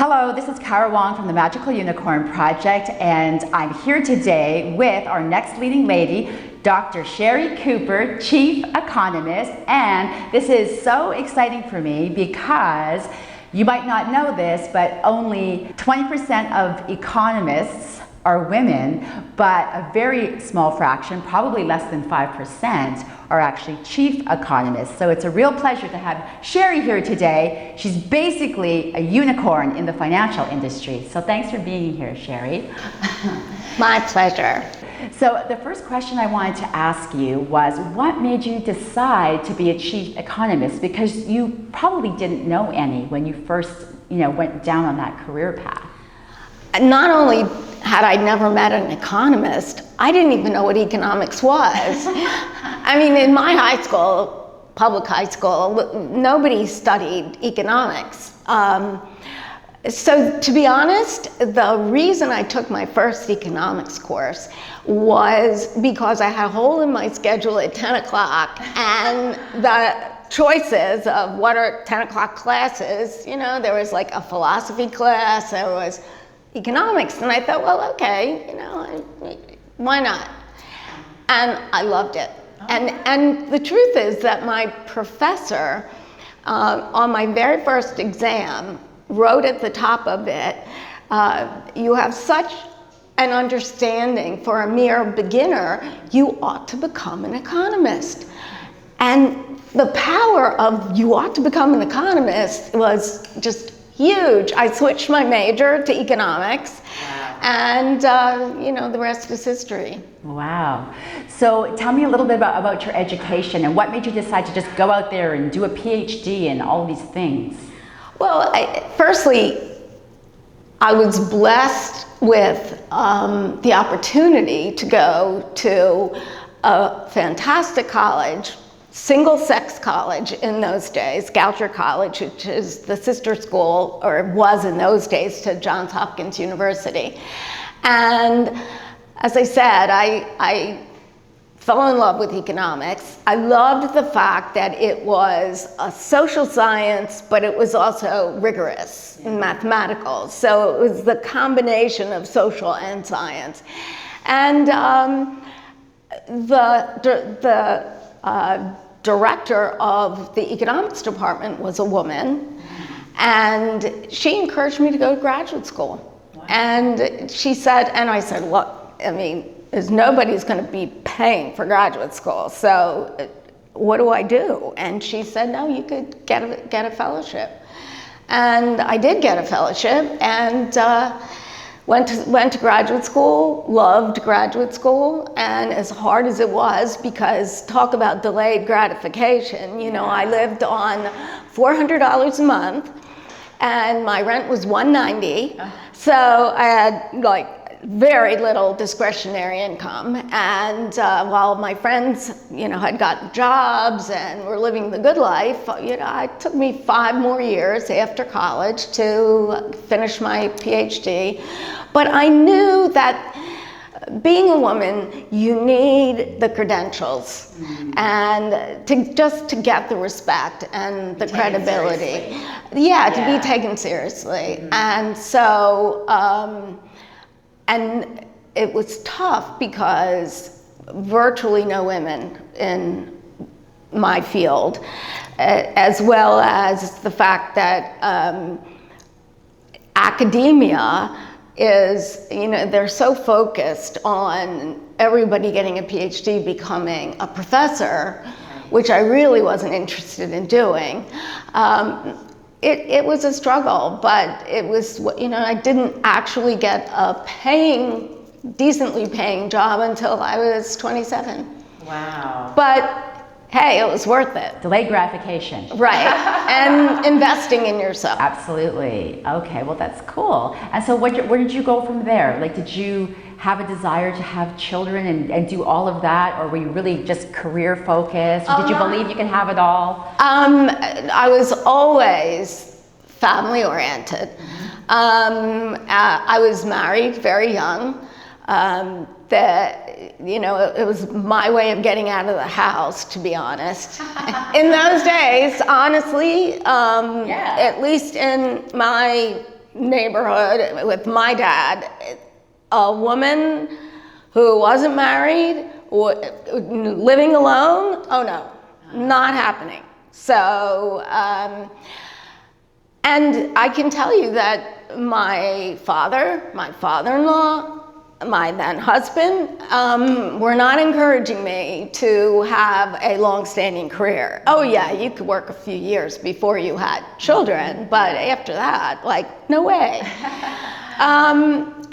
Hello, this is Kyra from the Magical Unicorn Project, and I'm here today with our next leading lady, Dr. Sherry Cooper, Chief Economist, and this is so exciting for me because you might not know this, but only 20% of economists are women, but a very small fraction, probably less than 5%, are actually chief economists. So it's a real pleasure to have Sherry here today. She's basically a unicorn in the financial industry. So thanks for being here, Sherry. My pleasure. So the first question I wanted to ask you was, what made you decide to be a chief economist? Because you probably didn't know any when you first, went down on that career path. Not only had I never met an economist, I didn't even know what economics was. I mean, in my high school, public high school, nobody studied economics. So to be honest, the reason I took my first economics course was because I had a hole in my schedule at 10 o'clock and the choices of what are 10 o'clock classes, there was like a philosophy class, there was economics, and I thought, well, okay, why not? And I loved it. And the truth is that my professor, on my very first exam, wrote at the top of it, you have such an understanding for a mere beginner, you ought to become an economist. And the power of you ought to become an economist was just huge. I switched my major to economics. Wow. And the rest is history. Wow. So tell me a little bit about your education and what made you decide to just go out there and do a PhD and all these things? Well, firstly, I was blessed with the opportunity to go to a fantastic college, single-sex college in those days, Goucher College, which is the sister school, or was in those days, to Johns Hopkins University. And as I said, I fell in love with economics. I loved the fact that it was a social science, but it was also rigorous and mathematical. So it was the combination of social and science. And the director of the economics department was a woman, and she encouraged me to go to graduate school. Wow. And she said, and I said, look, nobody's going to be paying for graduate school, so what do I do? And she said, no, you could get a fellowship. And I did get a fellowship, and went to graduate school, loved graduate school, and as hard as it was, because talk about delayed gratification, I lived on $400 a month, and my rent was $190, so I had very little discretionary income, and while my friends, had gotten jobs and were living the good life, it took me 5 more years after college to finish my PhD. But I knew that being a woman, you need the credentials, and to get the respect and the credibility. Yeah, to be taken seriously. Mm-hmm. And so, and it was tough because virtually no women in my field, as well as the fact that academia is, they're so focused on everybody getting a PhD becoming a professor, which I really wasn't interested in doing. It was a struggle, but it was, I didn't actually get a decently paying job until I was 27. Wow. But hey, it was worth it. Delayed gratification. Right, and investing in yourself. Absolutely. Okay, well that's cool. And so where did you go from there? Did you have a desire to have children and do all of that, or were you really just career focused? Or did you believe you can have it all? I was always family oriented. Mm-hmm. I was married very young. It was my way of getting out of the house, to be honest. In those days, honestly, at least in my neighborhood with my dad, a woman who wasn't married, living alone, oh no, not happening. So, and I can tell you that my father, my father-in-law, my then husband, were not encouraging me to have a long-standing career. Oh yeah, you could work a few years before you had children, but after that, like, no way.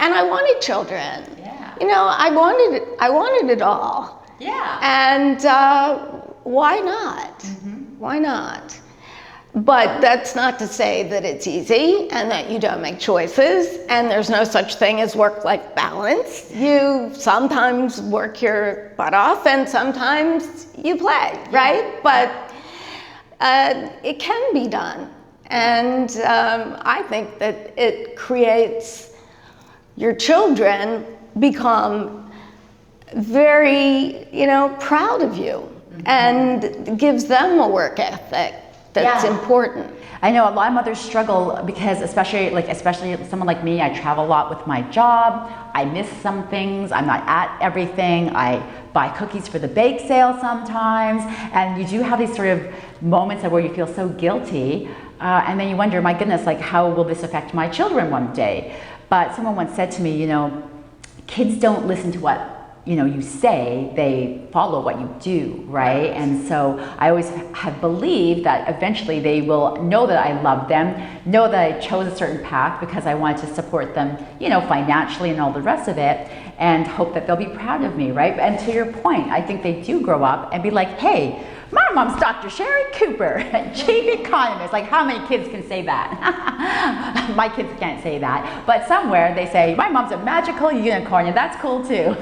And I wanted children. Yeah. You know, I wanted it all. Yeah. And why not? Why not? But that's not to say that it's easy and that you don't make choices, and there's no such thing as work-life balance. You sometimes work your butt off and sometimes you play, right? But it can be done. And I think that it creates your children become very, proud of you, and gives them a work ethic that's important. I know a lot of mothers struggle because especially someone like me, I travel a lot with my job. I miss some things. I'm not at everything. I buy cookies for the bake sale sometimes. And you do have these sort of moments where you feel so guilty. And then you wonder, my goodness, like, how will this affect my children one day? But someone once said to me, kids don't listen to what you say, they follow what you do, right? And so I always have believed that eventually they will know that I love them, know that I chose a certain path because I wanted to support them, financially and all the rest of it, and hope that they'll be proud of me, right? And to your point, I think they do grow up and be like, hey, my mom's Dr. Sherry Cooper, chief economist. Like, how many kids can say that? My kids can't say that. But somewhere they say, my mom's a magical unicorn, and that's cool too.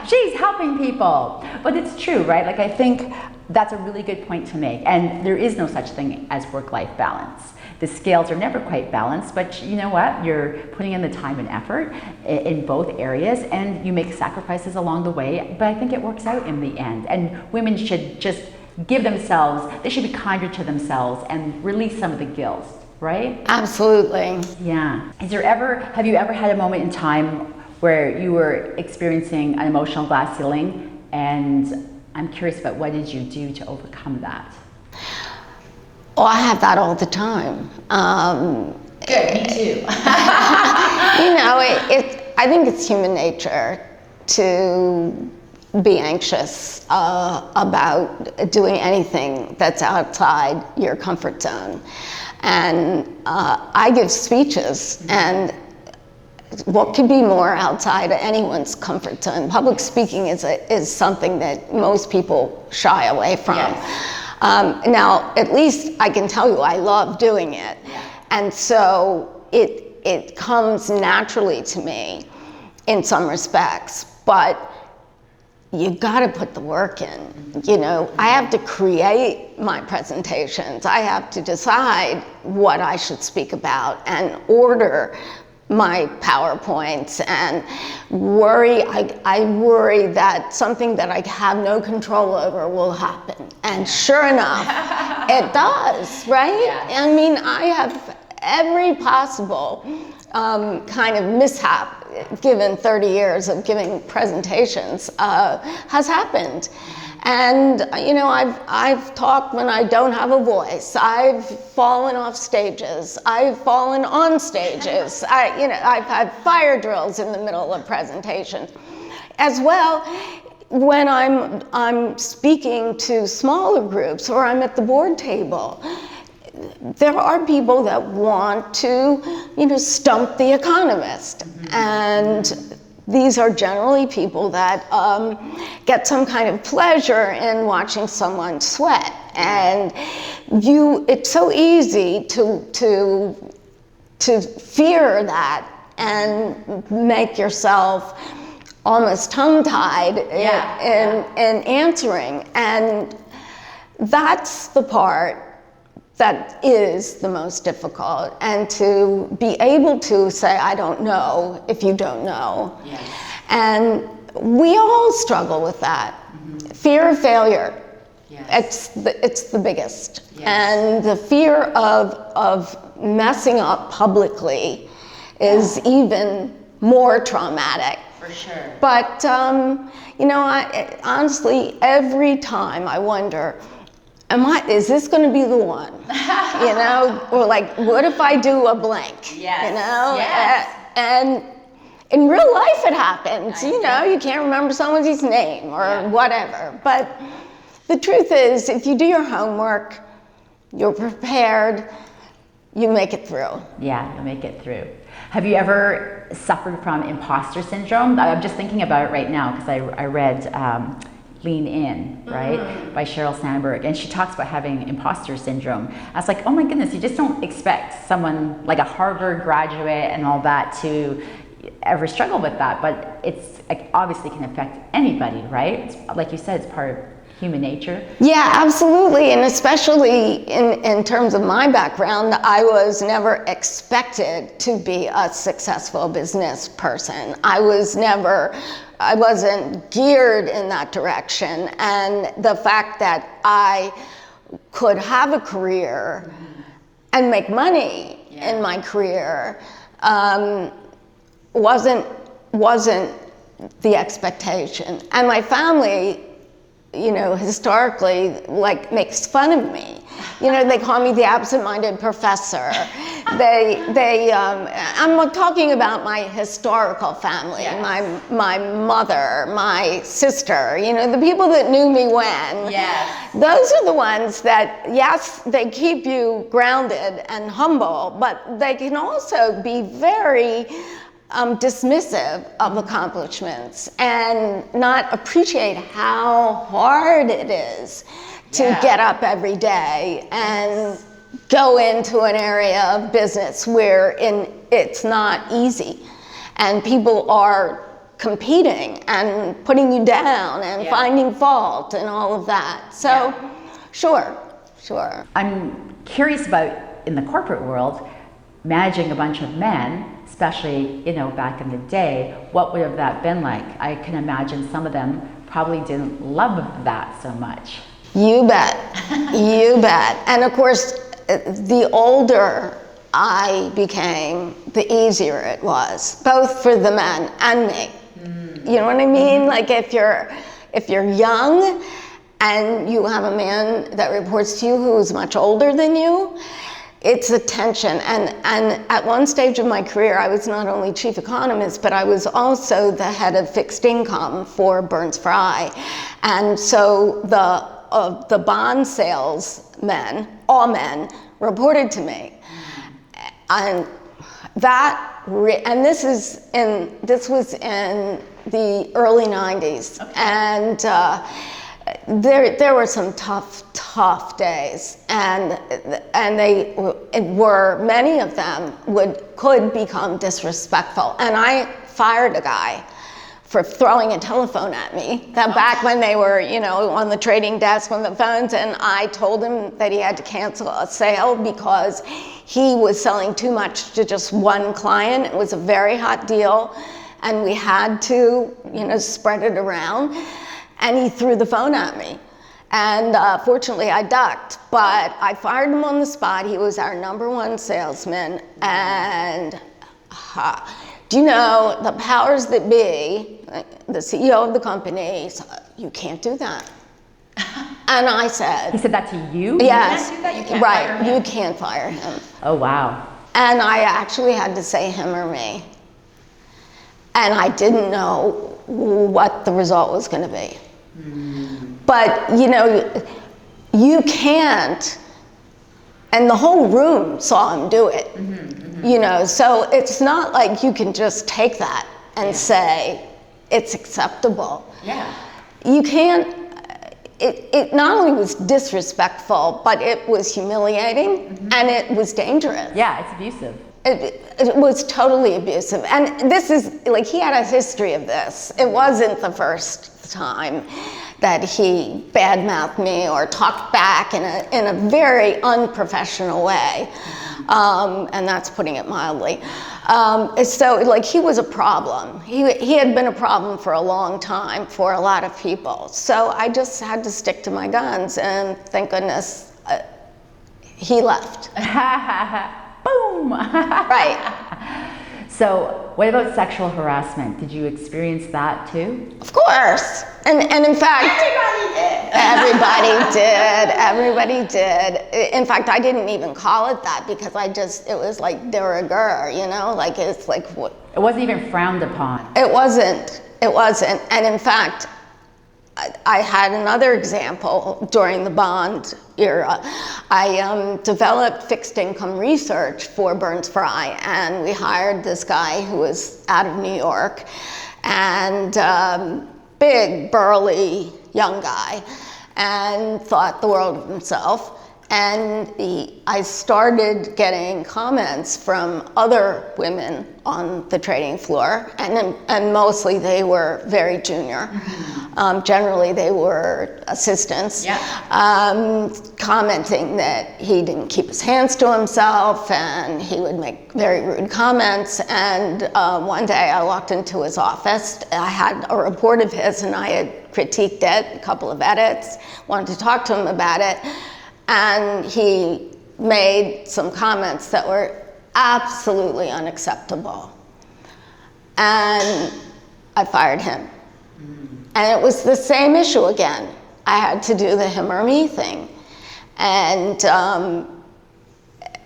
She's helping people. But it's true, right? Like, I think that's a really good point to make. And there is no such thing as work-life balance. The scales are never quite balanced, but you know what? You're putting in the time and effort in both areas, and you make sacrifices along the way, but I think it works out in the end. And women should just give themselves, they should be kinder to themselves and release some of the guilt, right? Absolutely. Yeah. Have you ever had a moment in time where you were experiencing an emotional glass ceiling? And I'm curious about, what did you do to overcome that? Oh, I have that all the time. Good, me too. I think it's human nature to be anxious about doing anything that's outside your comfort zone. And I give speeches, and what could be more outside of anyone's comfort zone? Public speaking is something that most people shy away from. Yes. Now, at least I can tell you I love doing it. Yeah. And so it comes naturally to me in some respects, but you gotta put the work in. I have to create my presentations. I have to decide what I should speak about and order my PowerPoints, and I worry that something that I have no control over will happen. And sure enough, it does, right? Yes. I mean, I have every possible kind of mishap, given 30 years of giving presentations, has happened. And I've talked when I don't have a voice. I've fallen off stages. I've fallen on stages. I've had fire drills in the middle of presentations. As well, when I'm speaking to smaller groups or I'm at the board table, there are people that want to, stump the economist. And these are generally people that get some kind of pleasure in watching someone sweat. And it's so easy to fear that and make yourself almost tongue-tied in answering. And that's the part that is the most difficult, and to be able to say, I don't know, if you don't know. Yes. And we all struggle with that. Fear of failure Yes. It's the biggest. Yes. And the fear of messing up publicly is even more traumatic. For sure. But, you know, honestly, every time I wonder, is this going to be the one? You know, or like, what if I do a blank? Yes. You know, Yes. and in real life it happens. You know, you can't remember someone's name or whatever. But the truth is, if you do your homework, you're prepared, you make it through. Yeah, you'll make it through. Have you ever suffered from imposter syndrome? I'm just thinking about it right now because I read Lean In, right, by Sheryl Sandberg, and she talks about having imposter syndrome. I was like, oh my goodness, you just don't expect someone like a Harvard graduate and all that to ever struggle with that, but it's obviously can affect anybody, right? It's, like you said, it's part of human nature. Yeah, absolutely, and especially in terms of my background, I was never expected to be a successful business person. I wasn't geared in that direction, and the fact that I could have a career and make money in my career wasn't the expectation. And my family, you know, historically, like, makes fun of me. You know, they call me the absent-minded professor. I'm talking about my historical family, my mother, my sister, you know, the people that knew me when. Yes. Those are the ones that, yes, they keep you grounded and humble, but they can also be very dismissive of accomplishments and not appreciate how hard it is to get up every day and go into an area of business where it's not easy and people are competing and putting you down and finding fault and all of that. So sure. I'm curious about, in the corporate world, managing a bunch of men, especially, you know, back in the day, what would have that been like? I can imagine some of them probably didn't love that so much. You bet, you bet. And of course, the older I became, the easier it was, both for the men and me. You know what I mean? Like if you're young and you have a man that reports to you who is much older than you, it's a tension. And at one stage of my career, I was not only chief economist, but I was also the head of fixed income for Burns Fry. And so the bond salesmen, all men, reported to me. And this was in the early 90s. Okay. And there were some tough days, and many of them could become disrespectful. And I fired a guy for throwing a telephone at me. Back when they were, you know, on the trading desk on the phones, and I told him that he had to cancel a sale because he was selling too much to just one client. It was a very hot deal, and we had to, you know, spread it around. And he threw the phone at me. And fortunately I ducked, but I fired him on the spot. He was our #1 salesman. And do you know, the powers that be, the CEO of the company, said, you can't do that. And I said. He said that to you? Yes. You can't do that? You can't right, fire him? you can't fire him. Oh, wow. And I actually had to say him or me. And I didn't know what the result was going to be. But, you know, you can't, and the whole room saw him do it, you know, so it's not like you can just take that and say it's acceptable. Yeah. You can't, it not only was disrespectful, but it was humiliating and it was dangerous. Yeah, it's abusive. It was totally abusive. And this is, like, he had a history of this. It wasn't the first time that he badmouthed me or talked back in a very unprofessional way. And that's putting it mildly. So like he was a problem. He had been a problem for a long time for a lot of people. So I just had to stick to my guns, and thank goodness he left. Boom! Right. So what about sexual harassment? Did you experience that too? Of course. And in fact, everybody did. In fact, I didn't even call it that because it was like de rigueur, you know, like it's like what. It wasn't even frowned upon. It wasn't. And in fact, I had another example during the bond era. I developed fixed income research for Burns Fry, and we hired this guy who was out of New York, and big, burly, young guy, and thought the world of himself. And I started getting comments from other women on the trading floor, and mostly they were very junior. Generally, they were assistants, commenting that he didn't keep his hands to himself, and he would make very rude comments. And one day I walked into his office. I had a report of his, and I had critiqued it, a couple of edits, wanted to talk to him about it. And he made some comments that were absolutely unacceptable. And I fired him. And it was the same issue again. I had to do the him or me thing. And,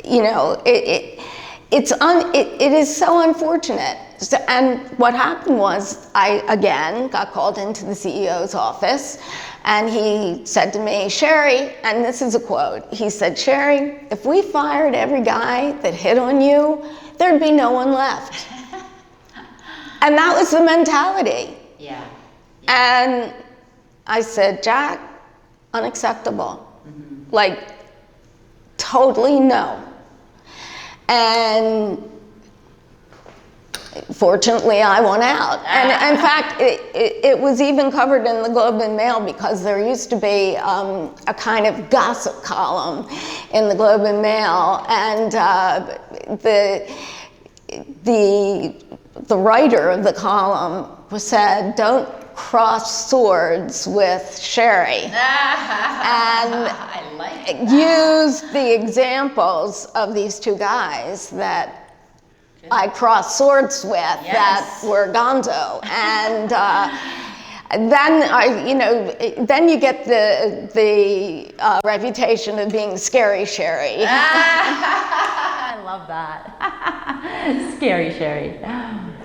you know, it is so unfortunate. And what happened was I, again, got called into the CEO's office, and he said to me, Sherry, and this is a quote, he said, Sherry, if we fired every guy that hit on you, there'd be no one left. And that was the mentality. Yeah. And I said, Jack, unacceptable. Like, totally no. And fortunately, I won out. And in fact, it was even covered in the Globe and Mail because there used to be a kind of gossip column in the Globe and Mail, and the writer of the column said, "Don't cross swords with Sherry," and I like that. used the examples of these two guys that I crossed swords with, that were gonzo, and then you get the reputation of being scary Sherry. I love that. Scary Sherry.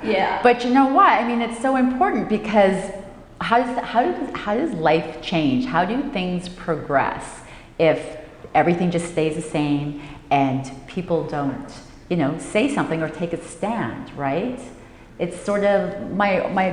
Yeah. But you know what? I mean, it's so important because how does life change? How do things progress if everything just stays the same and people don't, you know, say something or take a stand, right? It's sort of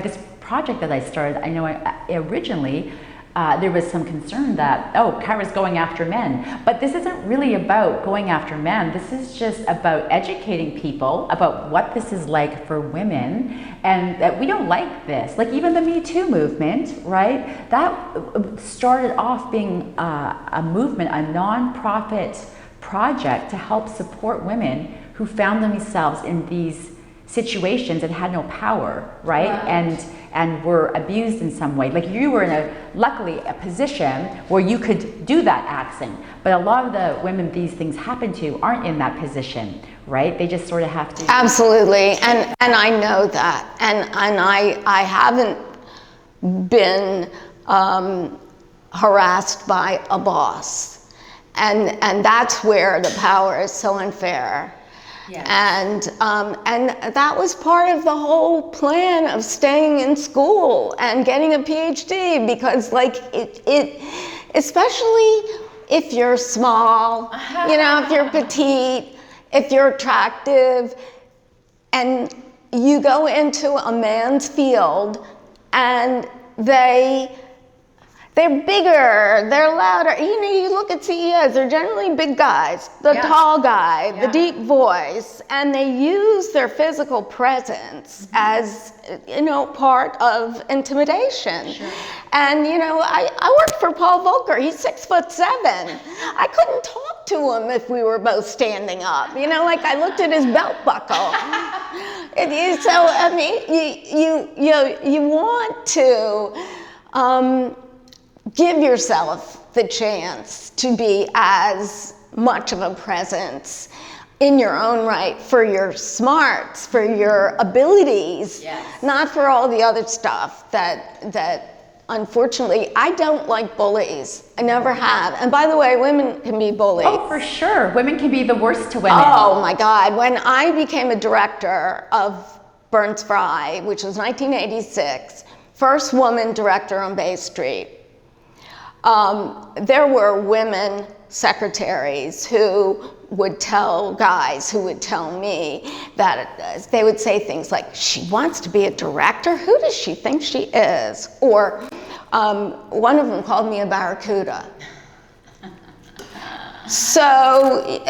this project that I started. I know originally there was some concern that, oh, Kyra's going after men. But this isn't really about going after men. This is just about educating people about what this is like for women, and that we don't like this. Like even the Me Too movement, right? That started off being a movement, a non-profit project to help support women who found themselves in these situations and had no power, right? And were abused in some way. Like you were luckily a position where you could do that accent, but a lot of the women these things happen to aren't in that position, right? They just sort of have to. Absolutely, and I know that, and I haven't been harassed by a boss, and that's where the power is so unfair. Yes. And that was part of the whole plan of staying in school and getting a PhD, because like it especially if you're small, you know, if you're petite, if you're attractive, and you go into a man's field and they They're bigger, they're louder. You know, you look at CEOs, they're generally big guys, the Yeah. tall guy, Yeah. the deep voice, and they use their physical presence as, you know, part of intimidation. Sure. And, you know, I worked for Paul Volcker, he's 6'7". I couldn't talk to him if we were both standing up. You know, like I looked at his belt buckle. So, I mean, you want to, give yourself the chance to be as much of a presence in your own right for your smarts, for your abilities, Yes. not for all the other stuff that unfortunately, I don't like bullies. I never have. And by the way, women can be bullied. Oh, for sure. Women can be the worst to women. Oh my God. When I became a director of Burns Fry, which was 1986, first woman director on Bay Street, there were women secretaries who would tell guys who would tell me that they would say things like, she wants to be a director? Who does she think she is? Or one of them called me a barracuda. So,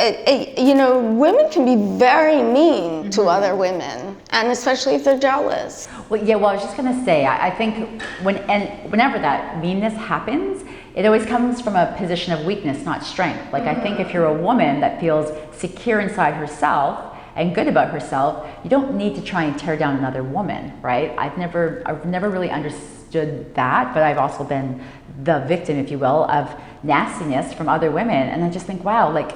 you know, women can be very mean to other women, and especially if they're jealous. Well, yeah, well, I was just going to say, I think whenever that meanness happens, it always comes from a position of weakness, not strength. Like, I think if you're a woman that feels secure inside herself and good about herself, you don't need to try and tear down another woman, right? I've never really understood that, but I've also been the victim, if you will, of nastiness from other women. And I just think, wow, like,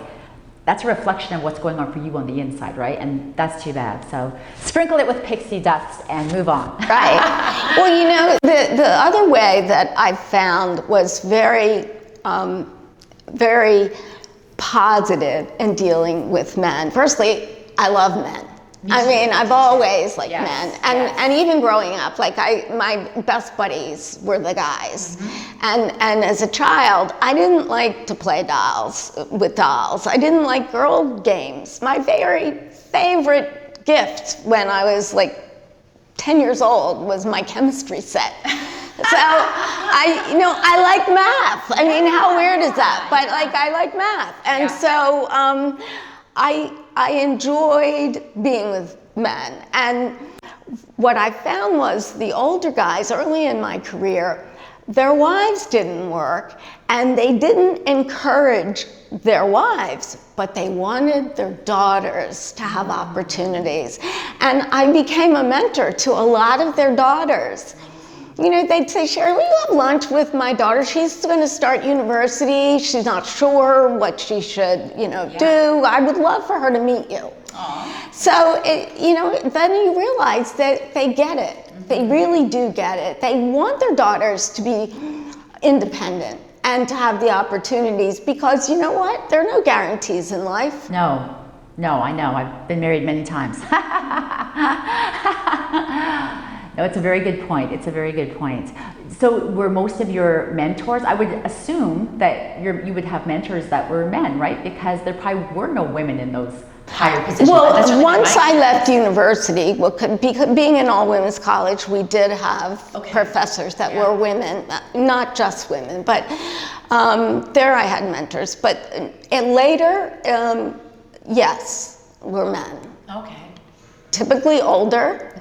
that's a reflection of what's going on for you on the inside, right? And that's too bad. So sprinkle it with pixie dust and move on. Right. Well, you know, the other way that I found was very, very positive in dealing with men. Firstly, I love men. I mean, I've always liked men, and even growing up, like my best buddies were the guys, and as a child, I didn't like to play with dolls. I didn't like girl games. My very favorite gift when I was like 10 years old was my chemistry set. So I like math. I mean, how weird is that? But like, I like math, and so I enjoyed being with men. And what I found was the older guys early in my career, their wives didn't work, and they didn't encourage their wives, but they wanted their daughters to have opportunities. And I became a mentor to a lot of their daughters. You know, they'd say, Sherry, will you have lunch with my daughter? She's going to start university. She's not sure what she should, do. I would love for her to meet you. Aww. So, then you realize that they get it. They really do get it. They want their daughters to be independent and to have the opportunities because, you know what? There are no guarantees in life. No, I know. I've been married many times. No, it's a very good point. It's a very good point. So were most of your mentors, I would assume that you would have mentors that were men, right? Because there probably were no women in those higher positions. Well, once I left university, being an all-women's college, we did have professors that were women, not just women, but there I had mentors. But later, yes, were men. Okay. Typically older,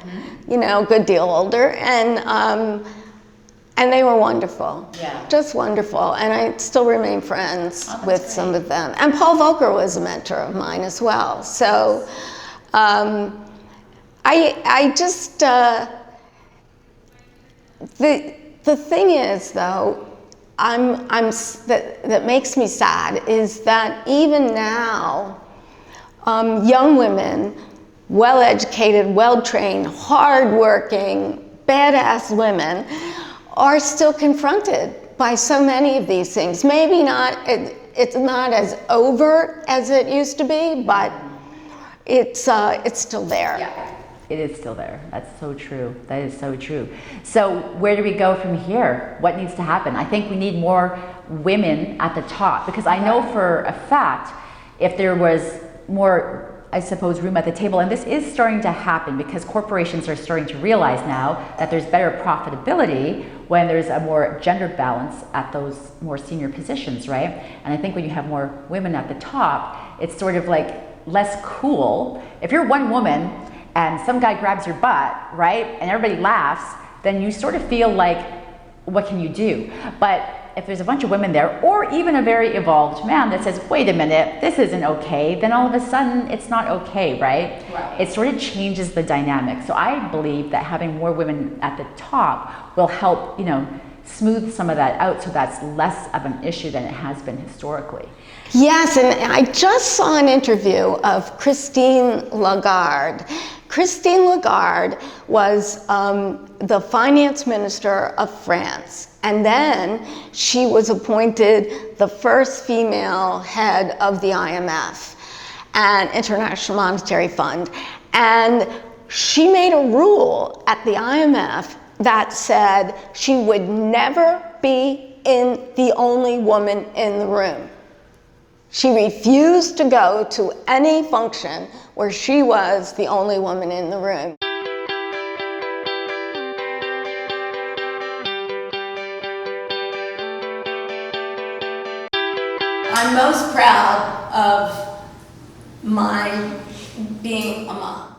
a good deal older, and they were wonderful, just wonderful, and I still remain friends with some of them. And Paul Volcker was a mentor of mine as well. So I just the thing is though, that makes me sad is that even now, young women, well-educated, well-trained, hard-working, badass women are still confronted by so many of these things. Maybe it's not as overt as it used to be, but it's still there. Yeah, it is still there. That's so true. That is so true. So where do we go from here? What needs to happen? I think we need more women at the top, because I know for a fact if there was more I suppose, room at the table. And this is starting to happen because corporations are starting to realize now that there's better profitability when there's a more gender balance at those more senior positions, right? And I think when you have more women at the top, it's sort of like less cool. If you're one woman and some guy grabs your butt, right, and everybody laughs, then you sort of feel like, what can you do? But if there's a bunch of women there, or even a very evolved man that says, wait a minute, this isn't okay, then all of a sudden it's not okay, right? It sort of changes the dynamic. So I believe that having more women at the top will help, smooth some of that out so that's less of an issue than it has been historically. Yes, and I just saw an interview of Christine Lagarde. Christine Lagarde was the finance minister of France, and then she was appointed the first female head of the IMF and International Monetary Fund. And she made a rule at the IMF that said she would never be the only woman in the room. She refused to go to any function where she was the only woman in the room. I'm most proud of my being a mom.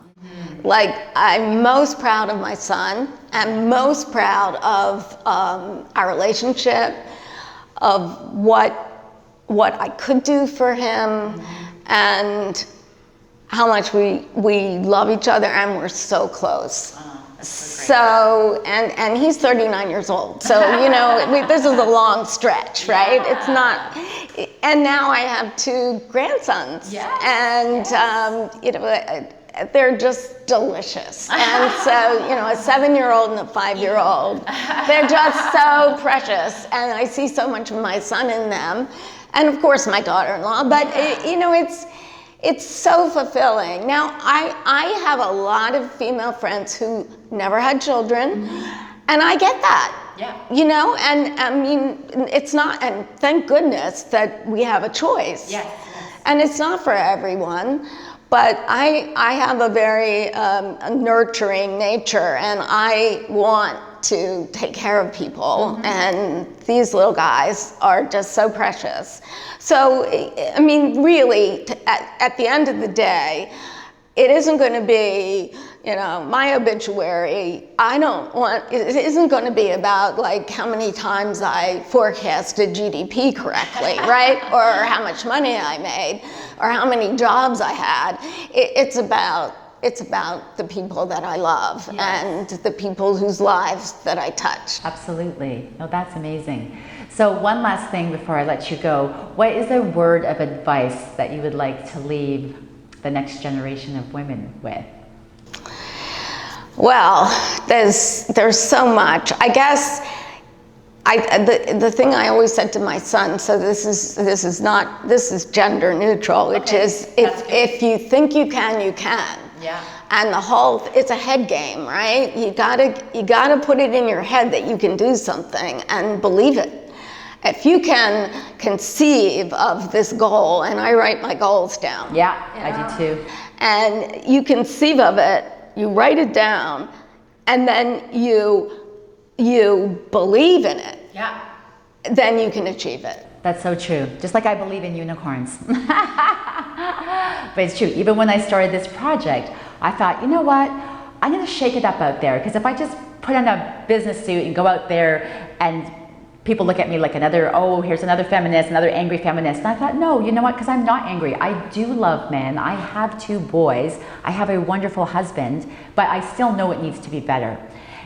Like, I'm most proud of my son. I'm most proud of our relationship, of what I could do for him, and how much we love each other, and we're so close. So, and he's 39 years old, so this is a long stretch, right? Yeah. It's not, and now I have 2 grandsons, and they're just delicious. And so, a 7-year-old and a 5-year-old, they're just so precious, and I see so much of my son in them. And of course my daughter-in-law, but it's so fulfilling. Now, I have a lot of female friends who never had children, and I get that. Yeah. And I mean, it's not, and thank goodness that we have a choice. Yes. And it's not for everyone, but I have a very nurturing nature, and I want to take care of people, and these little guys are just so precious. So, I mean, really, at the end of the day, it isn't going to be, my obituary. It isn't going to be about like how many times I forecasted GDP correctly, right? Or how much money I made, or how many jobs I had. It's about the people that I love, and the people whose lives that I touch. Absolutely. No, that's amazing. So one last thing before I let you go. What is a word of advice that you would like to leave the next generation of women with? Well, there's so much. I guess the thing I always said to my son, so this is gender neutral, which is if you think you can, you can. Yeah. And it's a head game, right? You gotta put it in your head that you can do something and believe it. If you can conceive of this goal, and I write my goals down. Yeah, I do too. And you conceive of it, you write it down, and then you believe in it. Yeah. Then you can achieve it. That's so true. Just like I believe in unicorns. But it's true. Even when I started this project, I thought, you know what? I'm going to shake it up out there. Because if I just put on a business suit and go out there and people look at me like here's another feminist, another angry feminist. And I thought, no, you know what? Because I'm not angry. I do love men. I have 2 boys. I have a wonderful husband. But I still know it needs to be better.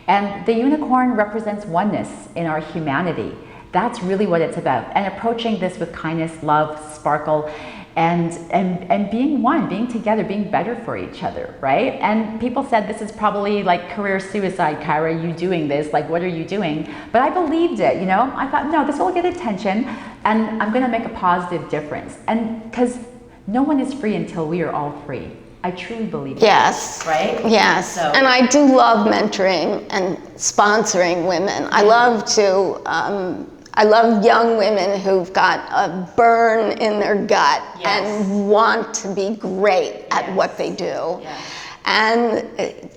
And the unicorn represents oneness in our humanity. That's really what it's about. And approaching this with kindness, love, sparkle, and being one, being together, being better for each other, right? And people said this is probably like career suicide, Kyra, you doing this, like what are you doing? But I believed it, I thought, no, this will get attention and I'm gonna make a positive difference. And because no one is free until we are all free. I truly believe that. Yes. Right? Yes. So. And I do love mentoring and sponsoring women. I love to I love young women who've got a burn in their gut and want to be great at what they do. And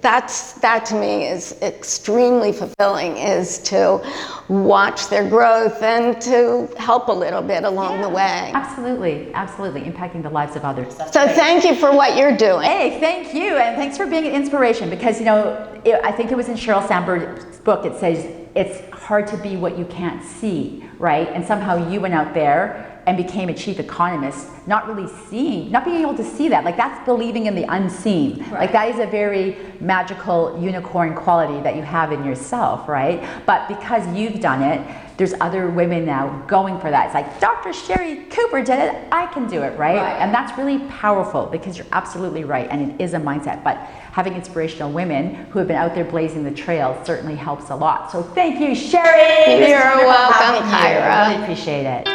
that to me is extremely fulfilling, is to watch their growth and to help a little bit along the way. Absolutely, absolutely, impacting the lives of others. So thank you for what you're doing. Hey, thank you, and thanks for being an inspiration, because I think it was in Sheryl Sandberg's book, it says it's hard to be what you can't see, right? And somehow you went out there and became a chief economist, not being able to see that. Like, that's believing in the unseen. Right. Like, that is a very magical unicorn quality that you have in yourself, right? But because you've done it, there's other women now going for that. It's like, Dr. Sherry Cooper did it, I can do it, right? And that's really powerful, because you're absolutely right, and it is a mindset. But having inspirational women who have been out there blazing the trail certainly helps a lot. So thank you, Sherry. You're welcome, Kyra. I really appreciate it.